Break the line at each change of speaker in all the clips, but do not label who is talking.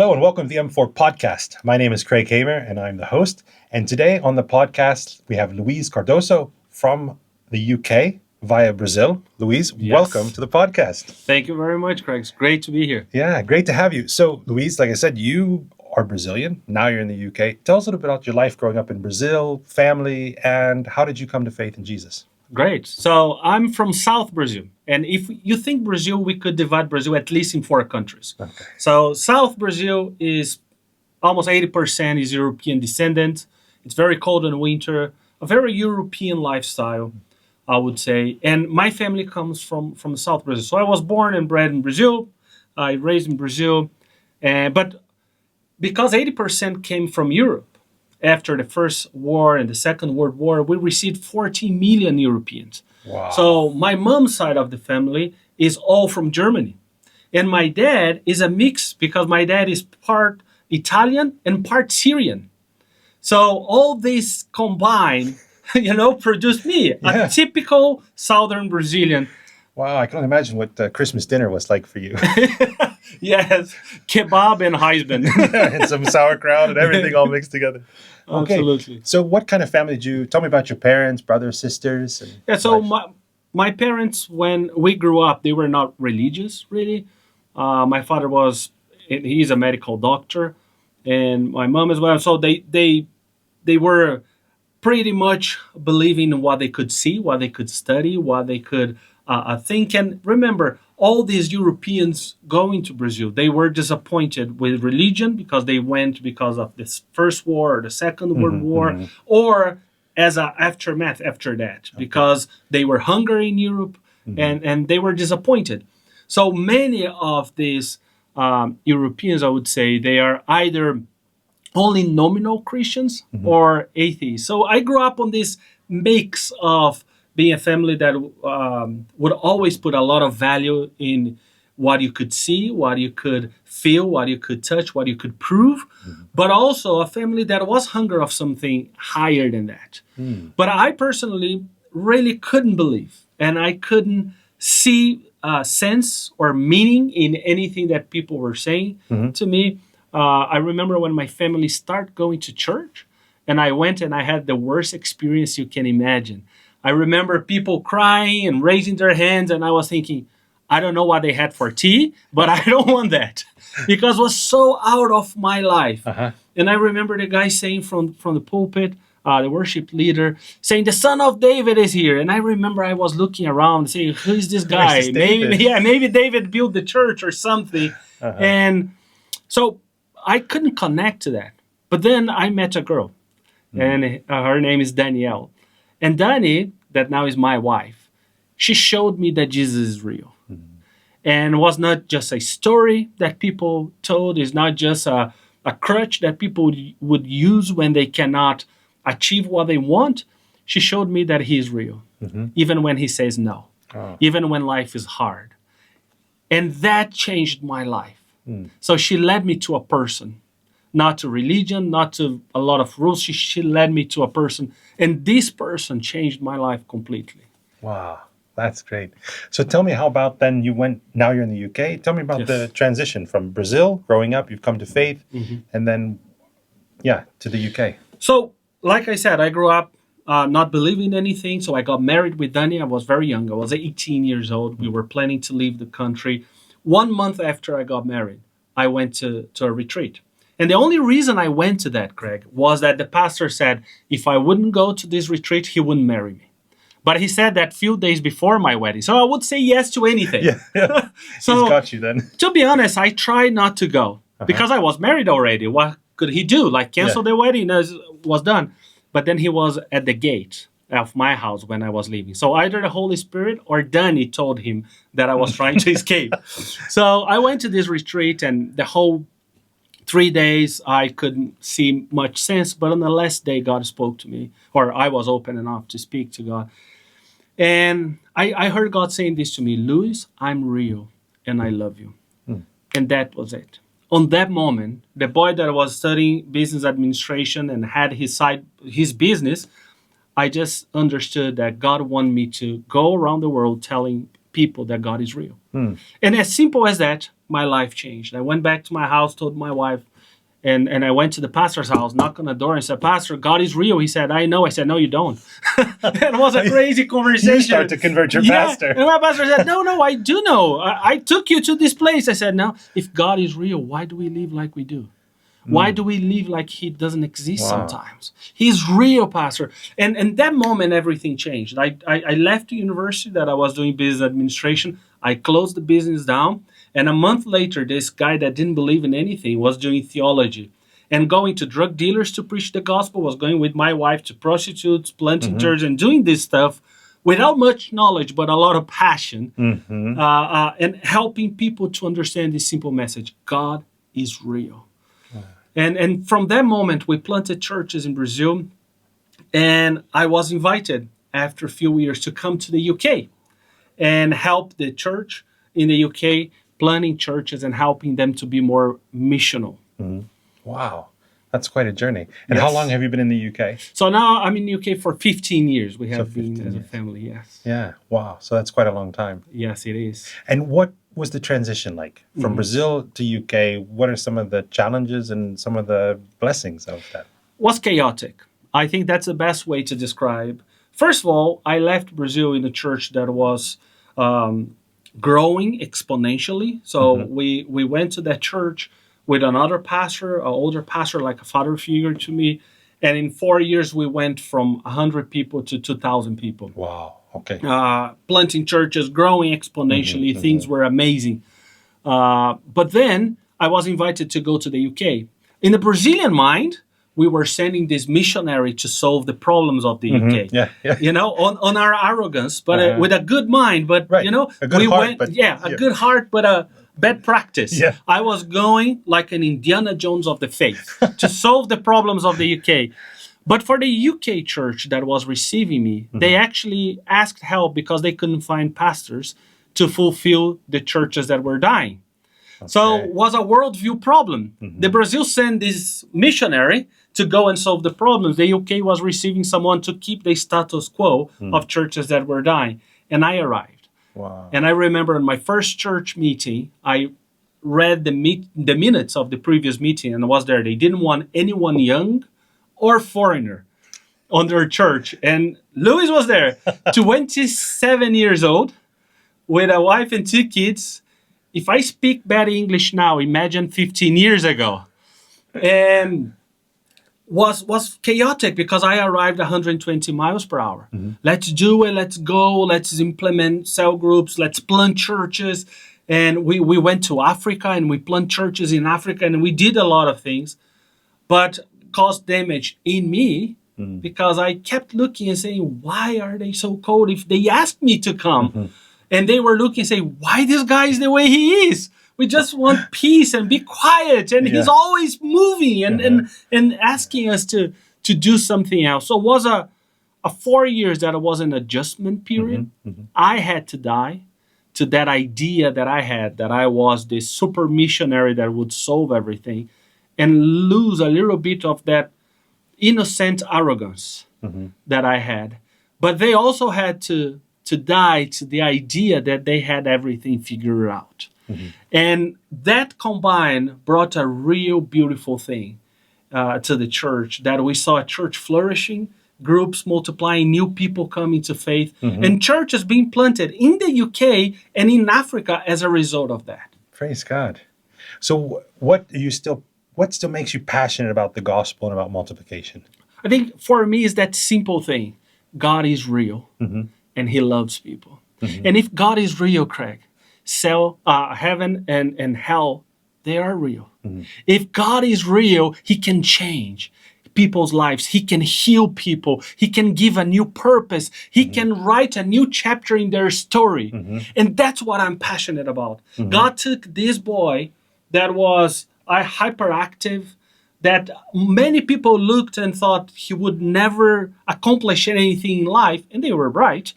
Hello and welcome to the M4 podcast. My name is Craig Hamer and I'm the host. And today on the podcast, we have Luiz Cardoso from the UK via Brazil. Luiz, welcome to the podcast.
Thank you very much, Craig. It's great to be here.
Yeah, great to have you. So, Luiz, like I said, you are Brazilian. Now you're in the UK. Tell us a little bit about your life growing up in Brazil, family, and how did you come to faith in Jesus?
Great. So I'm from South Brazil. And if you think Brazil, we could divide Brazil at least in 4 countries.
Okay.
So South Brazil is almost 80% is European descendant. It's very cold in winter, a very European lifestyle, I would say. And my family comes from South Brazil. So I was born and bred in Brazil. I raised in Brazil. But because 80% came from Europe, after the First War and the Second World War, we received 14 million Europeans.
Wow.
So my mom's side of the family is all from Germany. And my dad is a mix because my dad is part Italian and part Syrian. So all this combined, produced me, a typical Southern Brazilian.
Wow, I can only imagine what Christmas dinner was like for you.
Yes, kebab and husband.
And some sauerkraut and everything all mixed together. Okay.
Absolutely.
So what kind of family tell me about your parents, brothers, sisters?
So my parents, when we grew up, they were not religious, really. My father he's a medical doctor, and my mom as well. So they were pretty much believing in what they could see, what they could study, what they could think. And remember, all these Europeans going to Brazil, they were disappointed with religion because they went because of this First War or the Second World War, or as an aftermath after that, because they were hungry in Europe and they were disappointed. So many of these Europeans, I would say, they are either only nominal Christians or atheists. So I grew up on this mix of being a family that would always put a lot of value in what you could see, what you could feel, what you could touch, what you could prove, but also a family that was hungry of something higher than that. But I personally really couldn't believe, and I couldn't see sense or meaning in anything that people were saying to me. I remember when my family started going to church, and I went and I had the worst experience you can imagine. I remember people crying and raising their hands, and I was thinking, I don't know what they had for tea, but I don't want that because it was so out of my life. And I remember the guy saying from the pulpit, the worship leader, saying, the Son of David is here. And I remember I was looking around saying, who is this guy? Maybe David built the church or something. And so I couldn't connect to that. But then I met a girl, and her name is Danielle. And Dani, that now is my wife, she showed me that Jesus is real. And it was not just a story that people told. It's not just a crutch that people would use when they cannot achieve what they want. She showed me that he is real, even when he says no, even when life is hard. And that changed my life. So she led me to a person. Not to religion, not to a lot of rules. She led me to a person. And this person changed my life completely.
Wow, that's great. So tell me, how about then now you're in the UK. Tell me about the transition from Brazil, growing up, you've come to faith, and then, to the UK.
So, like I said, I grew up not believing anything. So I got married with Dani. I was very young. I was 18 years old. We were planning to leave the country. 1 month after I got married, I went to a retreat. And the only reason I went to that, Craig, was that the pastor said if I wouldn't go to this retreat, he wouldn't marry me. But he said that few days before my wedding. So I would say yes to anything.
So he's got you then.
To be honest, I tried not to go because I was married already. What could he do? Like cancel the wedding was done. But then he was at the gate of my house when I was leaving. So either the Holy Spirit or Dani told him that I was trying to escape. So I went to this retreat, and the whole 3 days, I couldn't see much sense, but on the last day, God spoke to me, or I was open enough to speak to God. And I heard God saying this to me, Luiz, I'm real, and I love you. And that was it. On that moment, the boy that was studying business administration and had his business, I just understood that God wanted me to go around the world telling people that God is real. And as simple as that, my life changed. I went back to my house, told my wife, and I went to the pastor's house, knocked on the door and said, Pastor, God is real. He said, I know. I said, no, you don't. It was a crazy conversation.
You start to convert your pastor.
And my pastor said, no, I do know. I took you to this place. I said, no, if God is real, why do we live like we do? Why do we live like he doesn't exist sometimes? He's real, Pastor. And that moment, everything changed. I left the university that I was doing business administration. I closed the business down. And a month later, this guy that didn't believe in anything was doing theology and going to drug dealers to preach the gospel, was going with my wife to prostitutes, planting churches, and doing this stuff without much knowledge, but a lot of passion, and helping people to understand this simple message. God is real. And from that moment, we planted churches in Brazil, and I was invited after a few years to come to the UK and help the church in the UK, planning churches and helping them to be more missional.
Wow, that's quite a journey. And how long have you been in the UK?
So now I'm in the UK for 15 years. We have been as a family, yes.
Yeah, wow. So that's quite a long time.
Yes, it is.
And what was the transition like from Brazil to UK? What are some of the challenges and some of the blessings of that?
Was chaotic. I think that's the best way to describe. First of all, I left Brazil in a church that was growing exponentially. So we went to that church with another pastor, an older pastor, like a father figure to me. And in 4 years, we went from 100 people to 2,000 people.
Wow. Okay.
Planting churches, growing exponentially. Things were amazing. But then I was invited to go to the UK. In the Brazilian mind, we were sending this missionary to solve the problems of the UK.
Yeah.
You know, on our arrogance, but with a good mind. But, you know,
a good heart, but,
a good heart, but a bad practice.
Yeah.
I was going like an Indiana Jones of the faith to solve the problems of the UK. But for the UK church that was receiving me, they actually asked help because they couldn't find pastors to fulfill the churches that were dying. Okay. So it was a worldview problem. The Brazil sent this missionary to go and solve the problems. The UK was receiving someone to keep the status quo of churches that were dying. And I arrived.
Wow.
And I remember in my first church meeting, I read the minutes of the previous meeting and I was there. They didn't want anyone young or foreigner on their church. And Luis was there, 27 years old, with a wife and 2 kids. If I speak bad English now, imagine 15 years ago. And was chaotic because I arrived 120 miles per hour. Let's do it, let's go, let's implement cell groups, let's plant churches. And we went to Africa and we planted churches in Africa and we did a lot of things. But caused damage in me because I kept looking and saying, why are they so cold if they asked me to come? And they were looking and saying, why this guy is the way he is? We just want peace and be quiet. And he's always moving and asking us to do something else. So it was a 4 years that it was an adjustment period. I had to die to that idea that I had, that I was this super missionary that would solve everything, and lose a little bit of that innocent arrogance that I had. But they also had to die to the idea that they had everything figured out. And that combined brought a real beautiful thing to the church, that we saw a church flourishing, groups multiplying, new people coming to faith, and churches being planted in the UK and in Africa as a result of that.
Praise God. So what still makes you passionate about the gospel and about multiplication?
I think for me is that simple thing. God is real and he loves people. And if God is real, Craig, heaven and hell, they are real. If God is real, he can change people's lives. He can heal people. He can give a new purpose. He can write a new chapter in their story. And that's what I'm passionate about. God took this boy that was hyperactive, that many people looked and thought he would never accomplish anything in life, and they were right.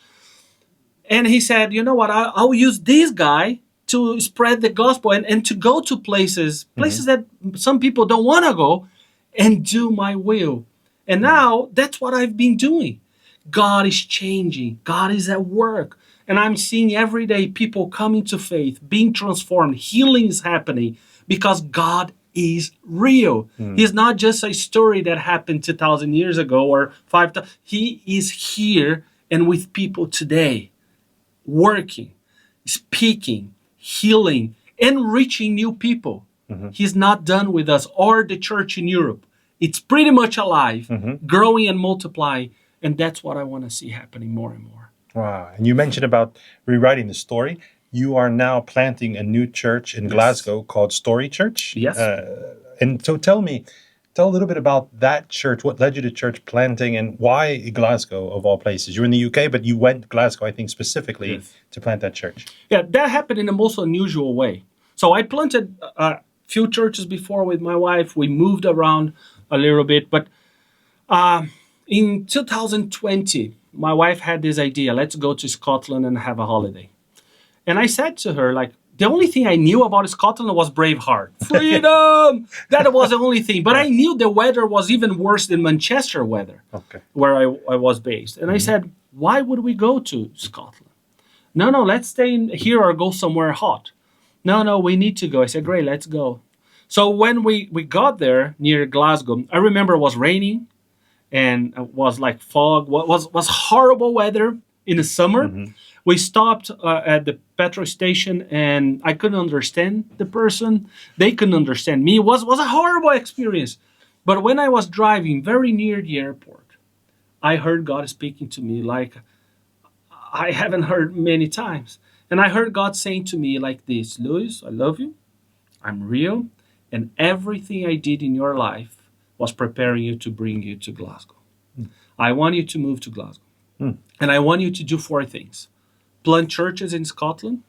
And he said, you know what, I'll use this guy to spread the gospel and to go to places that some people don't want to go, and do my will. And now that's what I've been doing. God is changing. God is at work. And I'm seeing every day people coming to faith, being transformed, healing is happening because God is real. He's not just a story that happened 2,000 years ago or 5,000. He is here and with people today, working, speaking, healing, and reaching new people. He's not done with us or the church in Europe. It's pretty much alive, growing and multiplying. And that's what I want to see happening more and more.
Wow. And you mentioned about rewriting the story. You are now planting a new church in Glasgow called Story Church.
Yes.
And so tell a little bit about that church. What led you to church planting and why Glasgow of all places? You're in the UK, but you went to Glasgow, I think, specifically to plant that church.
Yeah, that happened in a most unusual way. So I planted a few churches before with my wife. We moved around a little bit. But in 2020, my wife had this idea, let's go to Scotland and have a holiday. And I said to her, like, the only thing I knew about Scotland was Braveheart. Freedom! That was the only thing. But I knew the weather was even worse than Manchester weather, where I was based. And I said, why would we go to Scotland? No, let's stay here or go somewhere hot. No, we need to go. I said, great, let's go. So when we got there near Glasgow, I remember it was raining and it was like fog. Was horrible weather in the summer. We stopped at the petrol station and I couldn't understand the person. They couldn't understand me. It was a horrible experience. But when I was driving very near the airport, I heard God speaking to me like I haven't heard many times. And I heard God saying to me like this, Luiz, I love you. I'm real. And everything I did in your life was preparing you to bring you to Glasgow. I want you to move to Glasgow. And I want you to do 4 things. Plant churches in Scotland.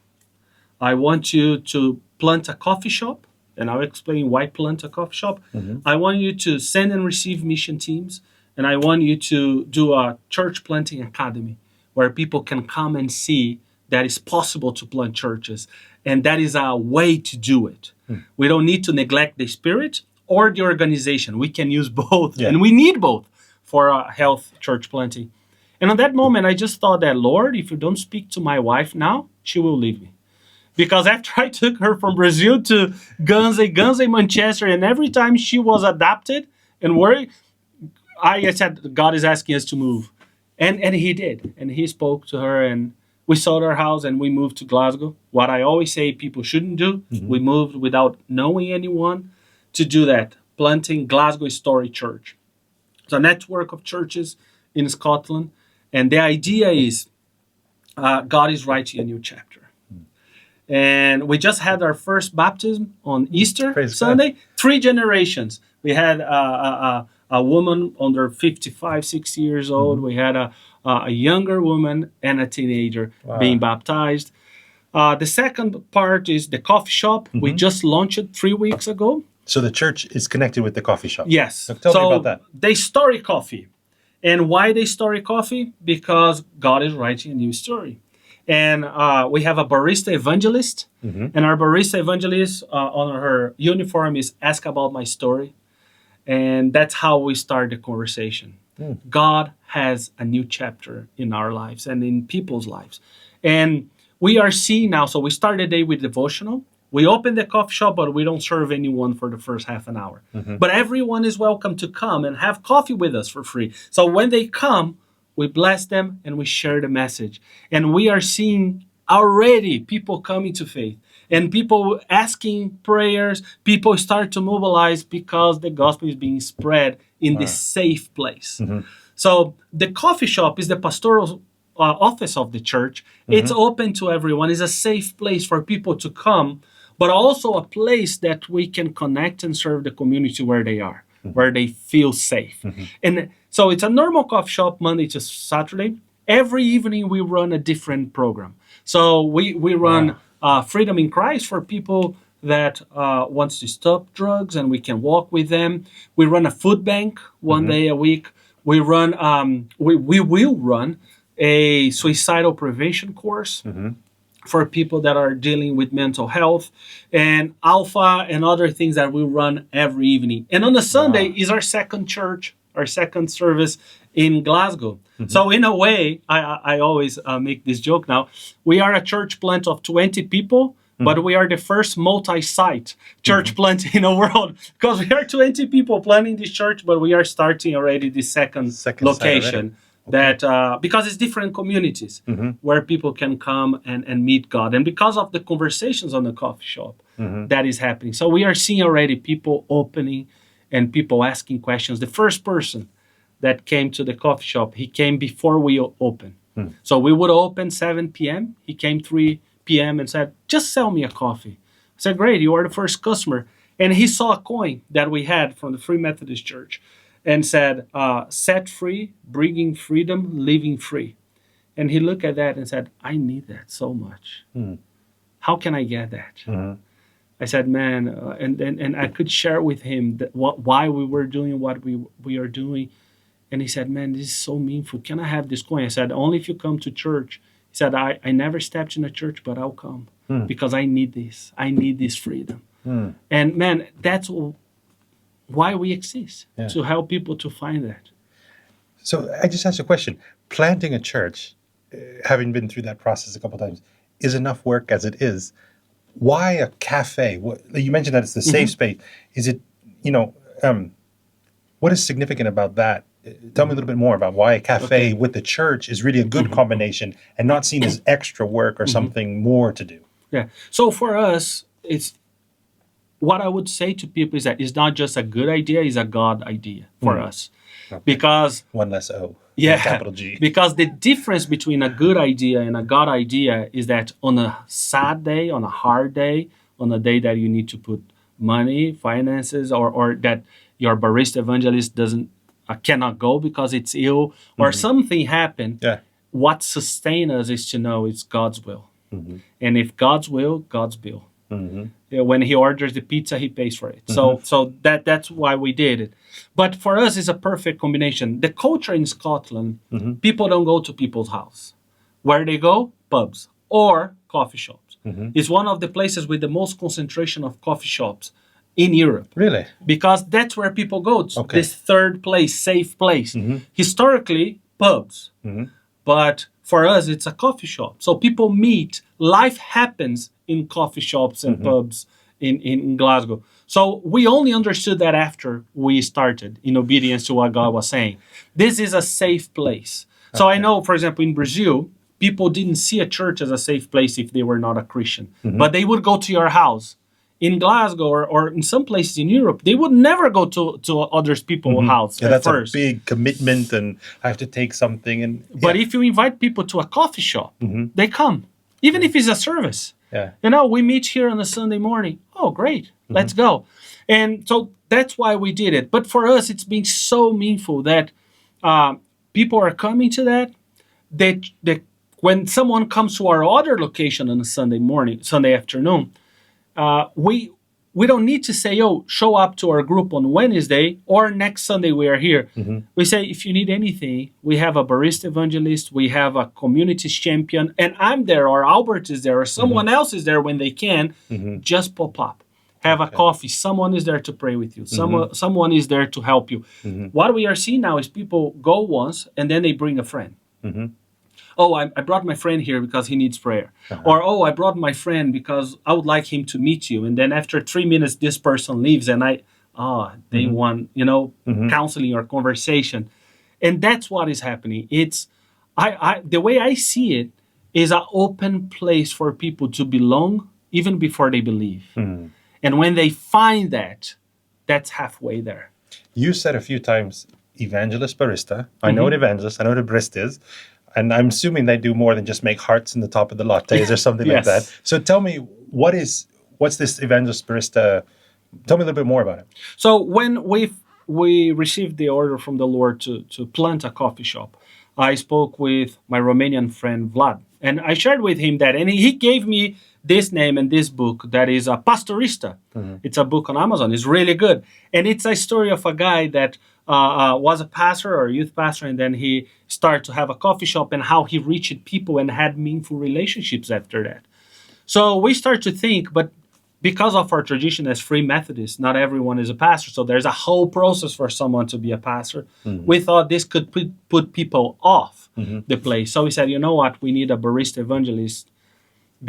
I want you to plant a coffee shop. And I'll explain why plant a coffee shop. I want you to send and receive mission teams. And I want you to do a church planting academy where people can come and see that it's possible to plant churches. And that is a way to do it. We don't need to neglect the spirit or the organization. We can use both. And we need both for a health church planting. And at that moment, I just thought that, Lord, if you don't speak to my wife now, she will leave me. Because after I took her from Brazil to Guernsey, Manchester, and every time she was adapted and worried, I said, God is asking us to move. And he did. And he spoke to her, and we sold our house, and we moved to Glasgow. What I always say people shouldn't do, we moved without knowing anyone to do that, planting Glasgow Story Church. It's a network of churches in Scotland. And the idea is God is writing a new chapter. And we just had our first baptism on Easter Sunday. God. 3 generations. We had a woman under 55, 60 years old. We had a younger woman and a teenager being baptized. The second part is the coffee shop. We just launched it 3 weeks ago.
So the church is connected with the coffee shop.
Yes.
So tell me about that.
They story coffee. And why they story coffee? Because God is writing a new story. And we have a barista evangelist. And our barista evangelist on her uniform is Ask About My Story. And that's how we start the conversation. God has a new chapter in our lives and in people's lives. And we are seeing now, so we start the day with devotional. We open the coffee shop, but we don't serve anyone for the first half an hour. But everyone is welcome to come and have coffee with us for free. So when they come, we bless them and we share the message. And we are seeing already people coming to faith and people asking prayers. People start to mobilize because the gospel is being spread in this safe place. So the coffee shop is the pastoral office of the church. It's open to everyone. It's a safe place for people to come, but also a place that we can connect and serve the community where they are, where they feel safe. And so it's a normal coffee shop Monday to Saturday. Every evening we run a different program. So we run Freedom in Christ for people that wants to stop drugs, and we can walk with them. We run a food bank one day a week. We run we will run a suicidal prevention course for people that are dealing with mental health, and Alpha and other things that we run every evening. And on a Sunday is our second church, our second service, in Glasgow. So in a way, I always make this joke now. We are a church plant of 20 people, but we are the first multi-site church plant in the world, because we are 20 people planning this church, but we are starting already the second location. That because it's different communities where people can come and meet God, and because of the conversations on the coffee shop that is happening. So we are seeing already people opening and people asking questions. The first person that came to the coffee shop, he came before we open. So we would open 7 p.m. He came 3 p.m. and said, "Just sell me a coffee." I said, "Great, you are the first customer." And he saw a coin that we had from the Free Methodist Church and said, "Set free, bringing freedom, living free." And he looked at that and said, "I need that so much. How can I get that?" I said, "Man," and I could share with him why we were doing what we are doing. And he said, "Man, this is so meaningful. Can I have this coin?" I said, "Only if you come to church." He said, I never stepped in a church, but I'll come because I need this. I need this freedom. And man, that's why we exist, to help people to find that.
So I just asked a question. Planting a church, having been through that process a couple of times, is enough work as it is. Why a cafe? You mentioned that it's the safe space. Is it, what is significant about that? Tell me a little bit more about why a cafe with the church is really a good combination and not seen as extra work or something more to do.
Yeah. So for us, it's what I would say to people is that it's not just a good idea, it's a God idea for us. Okay. Because
one less O.
Yeah.
Capital G.
Because the difference between a good idea and a God idea is that on a sad day, on a hard day, on a day that you need to put money, finances, or that your barista evangelist cannot go because it's ill, or something happened.
Yeah.
What sustains us is to know it's God's will. And if God's will, God's bill. When he orders the pizza, he pays for it. So that's why we did it. But for us, it's a perfect combination. The culture in Scotland, people don't go to people's house. Where they go? Pubs or coffee shops. It's one of the places with the most concentration of coffee shops in Europe.
Really?
Because that's where people go to, this third place, safe place. Historically, pubs. But for us, it's a coffee shop. So people meet. Life happens in coffee shops and pubs in Glasgow. So we only understood that after we started, in obedience to what God was saying. This is a safe place. So I know, for example, in Brazil, people didn't see a church as a safe place if they were not a Christian. But they would go to your house. In Glasgow or in some places in Europe, they would never go to other people's house at
that's
first.
A big commitment, and I have to take something.
But if you invite people to a coffee shop, they come, even if it's a service. We meet here on a Sunday morning. Oh, great, let's go. And so that's why we did it. But for us, it's been so meaningful that people are coming to that. When someone comes to our other location on a Sunday afternoon, we don't need to say, show up to our group on Wednesday or next Sunday we are here. We say, if you need anything, we have a barista evangelist, we have a communities champion, and I'm there, or Albert is there, or someone else is there when they can. Just pop up. Have a coffee. Someone is there to pray with you. Someone is there to help you. What we are seeing now is people go once and then they bring a friend. Oh, I brought my friend here because he needs prayer. Or, I brought my friend because I would like him to meet you. And then after 3 minutes, this person leaves and they want, counseling or conversation. And that's what is happening. It's, the way I see it is an open place for people to belong even before they believe. And when they find that, that's halfway there.
You said a few times, evangelist, barista. I know what evangelist, I know what a barista is. And I'm assuming they do more than just make hearts in the top of the lattes or something like that. So tell me, what's this evangelist barista? Tell me a little bit more about it.
So when we received the order from the Lord to plant a coffee shop, I spoke with my Romanian friend Vlad. And I shared with him that, and he gave me this name and this book that is a Pastorista. It's a book on Amazon. It's really good. And it's a story of a guy that was a pastor or a youth pastor, and then he started to have a coffee shop and how he reached people and had meaningful relationships after that. So we start to think, but because of our tradition as Free Methodists, not everyone is a pastor. So there's a whole process for someone to be a pastor. We thought this could put people off the place. So we said, you know what? We need a barista evangelist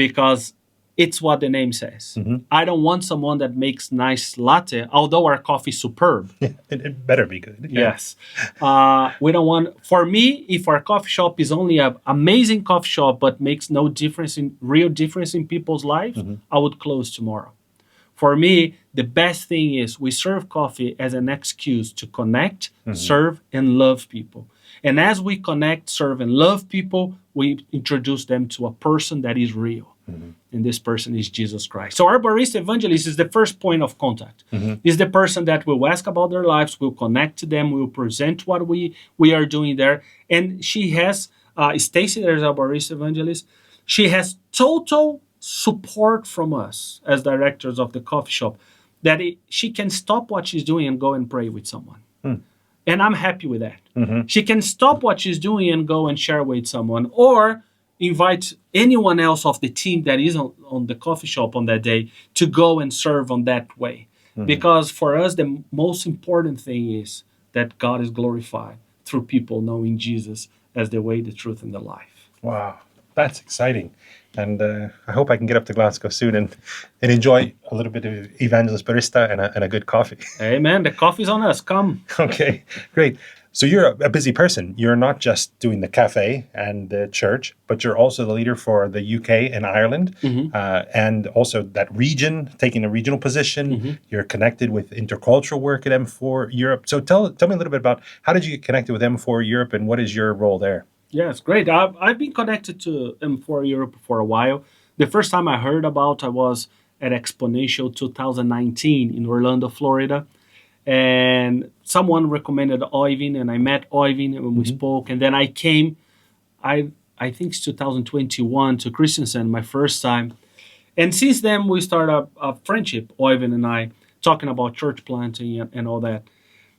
because it's what the name says. I don't want someone that makes nice latte, although our coffee is superb.
Yeah, it better be good. Yeah.
Yes. We don't want, for me, if our coffee shop is only an amazing coffee shop but makes no real difference in people's lives, I would close tomorrow. For me, the best thing is we serve coffee as an excuse to connect, serve, and love people. And as we connect, serve, and love people, we introduce them to a person that is real. And this person is Jesus Christ. So our barista evangelist is the first point of contact. Is the person that will ask about their lives, will connect to them, will present what we are doing there. And she has, Stacy, there's our barista evangelist, she has total support from us as directors of the coffee shop that she can stop what she's doing and go and pray with someone. And I'm happy with that. She can stop what she's doing and go and share with someone, or invite anyone else of the team that is on the coffee shop on that day to go and serve on that way. Because for us, the most important thing is that God is glorified through people knowing Jesus as the way, the truth, and the life.
Wow, that's exciting. And I hope I can get up to Glasgow soon and enjoy a little bit of evangelist barista and a good coffee.
Amen. The coffee's on us. Come.
Okay, great. So you're a busy person. You're not just doing the cafe and the church, but you're also the leader for the UK and Ireland, and also that region, taking a regional position. You're connected with intercultural work at M4 Europe. So tell me a little bit about how did you get connected with M4 Europe and what is your role there?
Yes, great. I've been connected to M4 Europe for a while. The first time I heard about I was at Exponential 2019 in Orlando, Florida. And someone recommended Oyvind, and I met Oyvind and we spoke. And then I came, I think it's 2021, to Christensen, my first time. And since then, we started a friendship, Oyvind and I, talking about church planting and all that.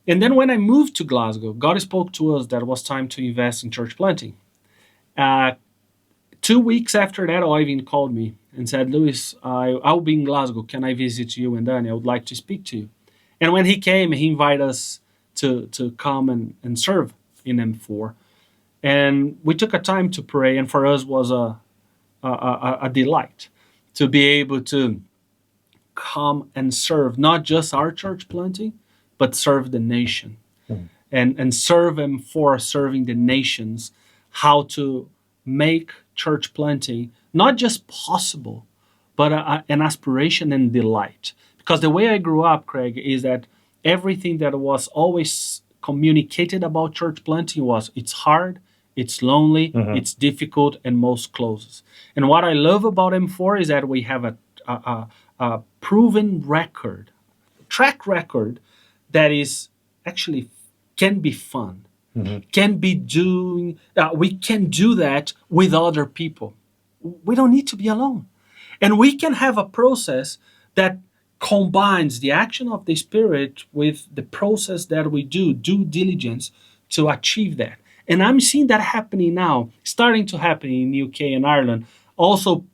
And then when I moved to Glasgow, God spoke to us that it was time to invest in church planting. 2 weeks after that, Oyvind called me and said, Luiz, I'll be in Glasgow. Can I visit you and Danielle? I would like to speak to you. And when he came, he invited us to come and serve in M4. And we took a time to pray, and for us was a delight to be able to come and serve, not just our church planting, but serve the nation. And serve M4, serving the nations, how to make church planting not just possible, but an aspiration and delight. Because the way I grew up, Craig, is that everything that was always communicated about church planting was it's hard, it's lonely, it's difficult, and most closes. And what I love about M4 is that we have a proven track record that is actually can be fun, can be doing. We can do that with other people. We don't need to be alone, and we can have a process that combines the action of the Spirit with the process that we do, due diligence, to achieve that. And I'm seeing that happening now, starting to happen in UK and Ireland. Also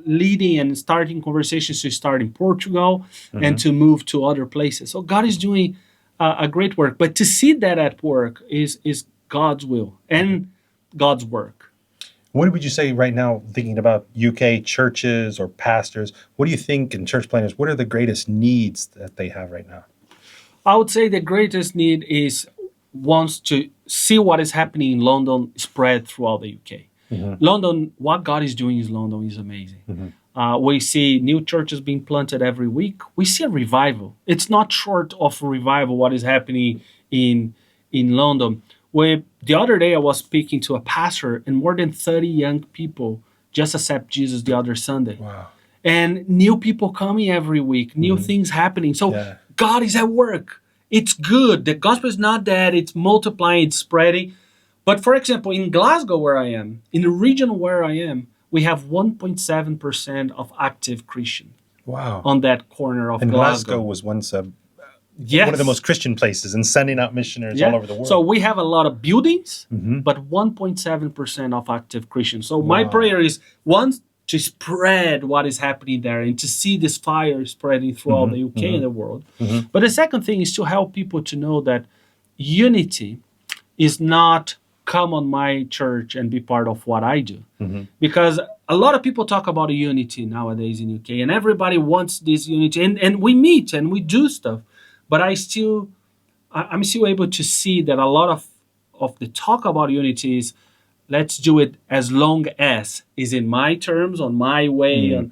leading and starting conversations to start in Portugal and to move to other places. So God is doing a great work. But to see that at work is God's will and God's work.
What would you say right now, thinking about UK churches or pastors, what do you think in church planners, what are the greatest needs that they have right now?
I would say the greatest need is wants to see what is happening in London spread throughout the UK. London, what God is doing in London is amazing. We see new churches being planted every week. We see a revival. It's not short of a revival what is happening in London. The other day I was speaking to a pastor, and more than 30 young people just accept Jesus the other Sunday.
Wow.
And new people coming every week, new things happening. So God is at work. It's good. The gospel is not dead. It's multiplying, it's spreading. But for example, in Glasgow where I am, in the region where I am, we have 1.7% of active Christians.
Wow.
On that corner of
and
Glasgow.
Glasgow was once one of the most Christian places and sending out missionaries all over the world.
So we have a lot of buildings, but 1.7% of active Christians. So my prayer is, once to spread what is happening there and to see this fire spreading throughout the UK and the world. But the second thing is to help people to know that unity is not come on my church and be part of what I do. Because a lot of people talk about unity nowadays in UK, and everybody wants this unity, and we meet and we do stuff. But I'm still able to see that a lot of the talk about unity is, let's do it as long as is in my terms, on my way.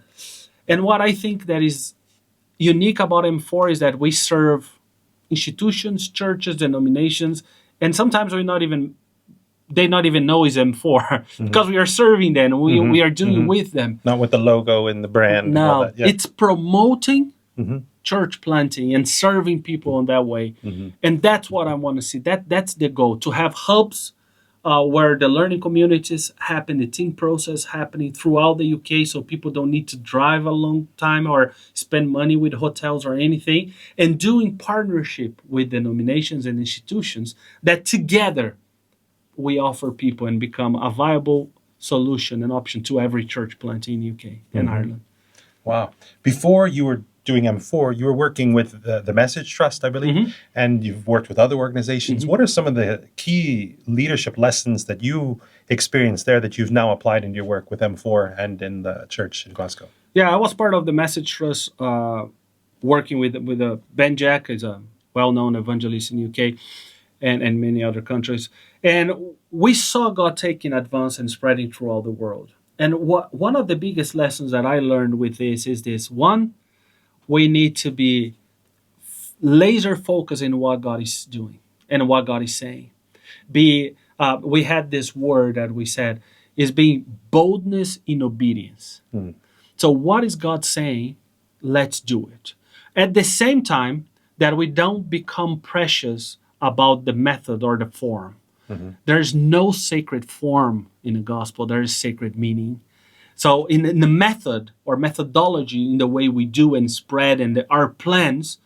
And what I think that is unique about M4 is that we serve institutions, churches, denominations, and sometimes they not even know is M4 because we are serving them. We are doing with them.
Not with the logo and the brand.
No,
and all that. Yeah.
it's promoting church planting and serving people in that way. And that's what I want to see. That's the goal, to have hubs where the learning communities happen, the team process happening throughout the UK, so people don't need to drive a long time or spend money with hotels or anything, and doing partnership with denominations and institutions that together we offer people and become a viable solution and option to every church plant in UK and Ireland.
Wow. Before you were doing M4, you were working with the Message Trust, I believe, and you've worked with other organizations. What are some of the key leadership lessons that you experienced there that you've now applied in your work with M4 and in the church in Glasgow?
Yeah, I was part of the Message Trust, working with Ben Jack, is a well-known evangelist in UK and many other countries. And we saw God taking advance and spreading throughout the world. And one of the biggest lessons that I learned with this is this. One, we need to be laser focused in what God is doing and what God is saying. We had this word that we said is being boldness in obedience. So what is God saying? Let's do it. At the same time that we don't become precious about the method or the form. There's no sacred form in the gospel. There is sacred meaning. So in the method or methodology, in the way we do and spread and our plans,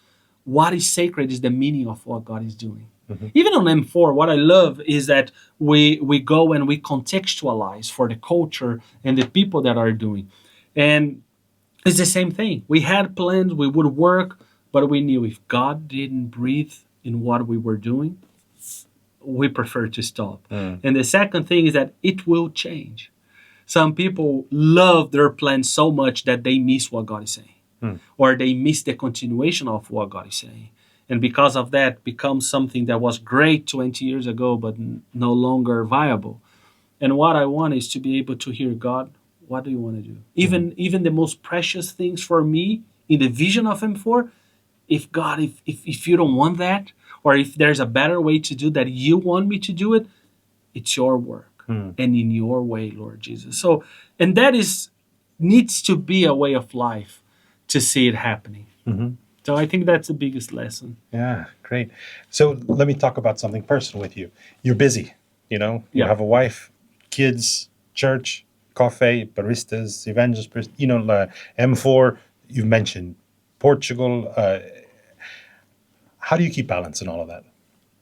what is sacred is the meaning of what God is doing. Even on M4, what I love is that we go and we contextualize for the culture and the people that are doing. And it's the same thing. We had plans, we would work, but we knew if God didn't breathe in what we were doing, we prefer to stop. And the second thing is that it will change. Some people love their plans so much that they miss what God is saying, or they miss the continuation of what God is saying. And because of that, becomes something that was great 20 years ago, but no longer viable. And what I want is to be able to hear God, what do you want to do? Even the most precious things for me in the vision of M4, if God, if you don't want that, or if there's a better way to do that, you want me to do it, it's your work. And in your way, Lord Jesus. So, and that needs to be a way of life to see it happening. So I think that's the biggest lesson.
Yeah, great. So let me talk about something personal with you. You're busy, you have a wife, kids, church, coffee, baristas, evangelists, M4, you've mentioned Portugal. How do you keep balance in all of that?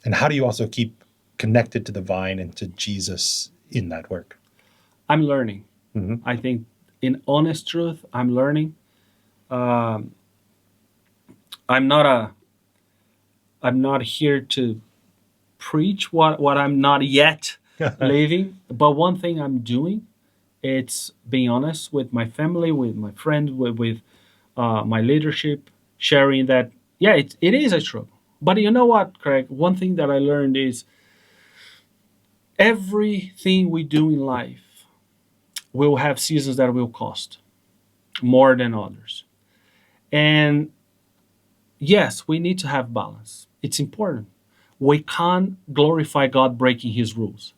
And how do you also keep connected to the vine and to Jesus in that work?
I'm learning. I think, in honest truth, I'm learning. I'm not here to preach what I'm not yet living. But one thing I'm doing, it's being honest with my family, with my friends, with my leadership, sharing that, yeah, it is a struggle. But you know what, Craig? One thing that I learned is everything we do in life will have seasons that will cost more than others. And yes, we need to have balance. It's important. We can't glorify God breaking his rules.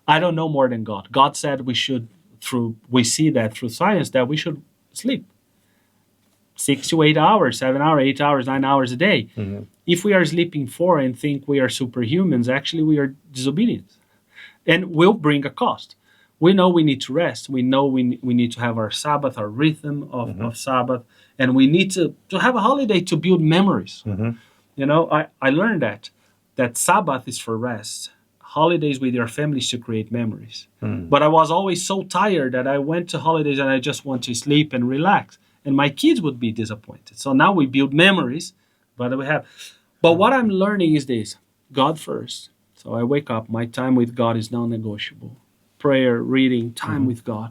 I don't know more than God. God said we see that through science, that we should sleep 6 to 8 hours, 7 hours, 8 hours, 9 hours a day. If we are sleeping 4 and think we are superhumans, actually we are disobedient. And will bring a cost. We know we need to rest. We know we need to have our Sabbath, our rhythm of Sabbath. And we need to have a holiday to build memories. I learned that Sabbath is for rest. holidays with your families to create memories. But I was always so tired that I went to holidays and I just want to sleep and relax. And my kids would be disappointed. So now we build memories, but what I'm learning is this: God first. So I wake up, my time with God is non-negotiable. Prayer, reading, time with God.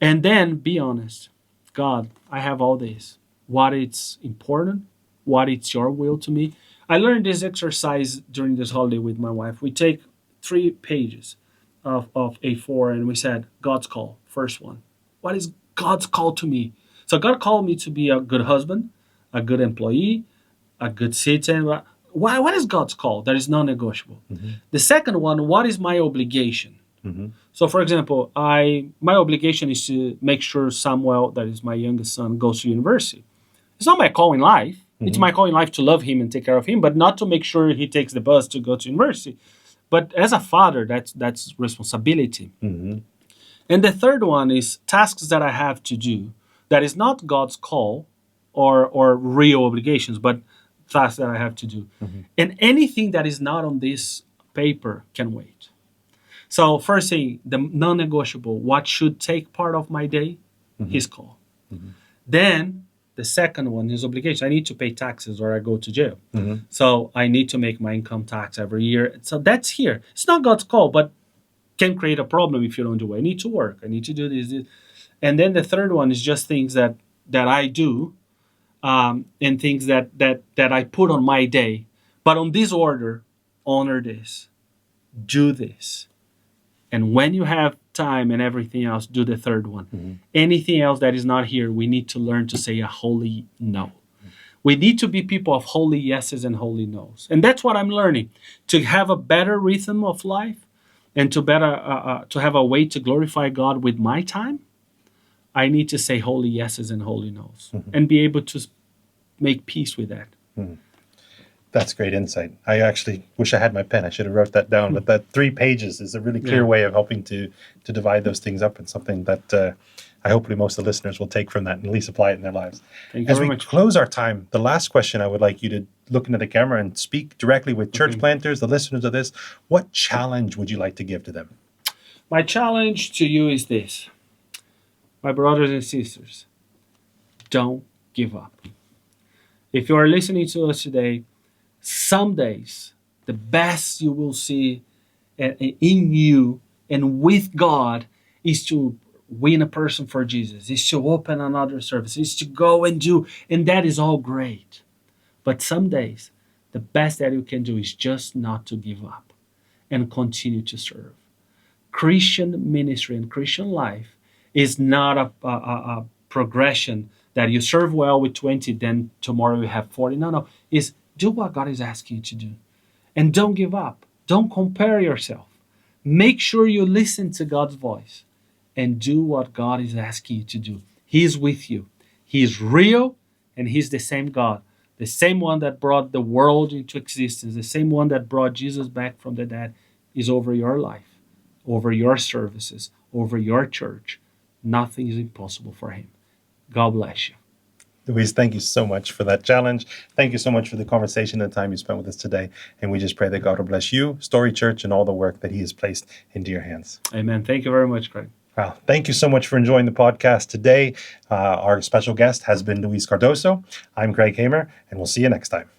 And then be honest. God, I have all this. What is important? What is your will to me? I learned this exercise during this holiday with my wife. We take 3 pages of A4 and we said, God's call, first one. What is God's call to me? So God called me to be a good husband, a good employee, a good citizen. What is God's call? That is non-negotiable. The second one, what is my obligation? So, for example, my obligation is to make sure Samuel, that is my youngest son, goes to university. It's not my call in life. It's my call in life to love him and take care of him, but not to make sure he takes the bus to go to university. But as a father, that's responsibility. And the third one is tasks that I have to do. That is not God's call or real obligations, but tasks that I have to do. And anything that is not on this paper can wait. So first thing, the non-negotiable, what should take part of my day? His call. Then the second one is obligation. I need to pay taxes or I go to jail. So I need to make my income tax every year. So that's here. It's not God's call, but can create a problem if you don't do it. I need to work. I need to do this. And then the third one is just things that I do and things that I put on my day. But on this order, honor this. Do this. And when you have time and everything else, do the third one. Anything else that is not here, we need to learn to say a holy no. We need to be people of holy yeses and holy nos. And that's what I'm learning. To have a better rhythm of life and to have a way to glorify God with my time, I need to say holy yeses and holy nos and be able to make peace with that.
That's great insight. I actually wish I had my pen. I should have wrote that down. But that 3 pages is a really clear way of helping to divide those things up, and something that I hopefully most of the listeners will take from that and at least apply it in their lives.
Thank you
As
very
we
much.
close our time, the last question I would like you to look into the camera and speak directly with church planters, the listeners of this. What challenge would you like to give to them?
My challenge to you is this. My brothers and sisters, don't give up. If you are listening to us today, some days the best you will see in you and with God is to win a person for Jesus, is to open another service, is to go and do, and that is all great. But some days the best that you can do is just not to give up and continue to serve. Christian ministry and Christian life is not a progression that you serve well with 20, then tomorrow you have 40. No. It's do what God is asking you to do. And don't give up. Don't compare yourself. Make sure you listen to God's voice and do what God is asking you to do. He is with you. He is real, and He's the same God. The same one that brought the world into existence, the same one that brought Jesus back from the dead is over your life, over your services, over your church. Nothing is impossible for Him. God bless you.
Luiz, thank you so much for that challenge. Thank you so much for the conversation and the time you spent with us today. And we just pray that God will bless you, Story Church, and all the work that He has placed into your hands.
Amen. Thank you very much, Craig.
Well, thank you so much for enjoying the podcast today. Our special guest has been Luiz Cardoso. I'm Craig Hamer, and we'll see you next time.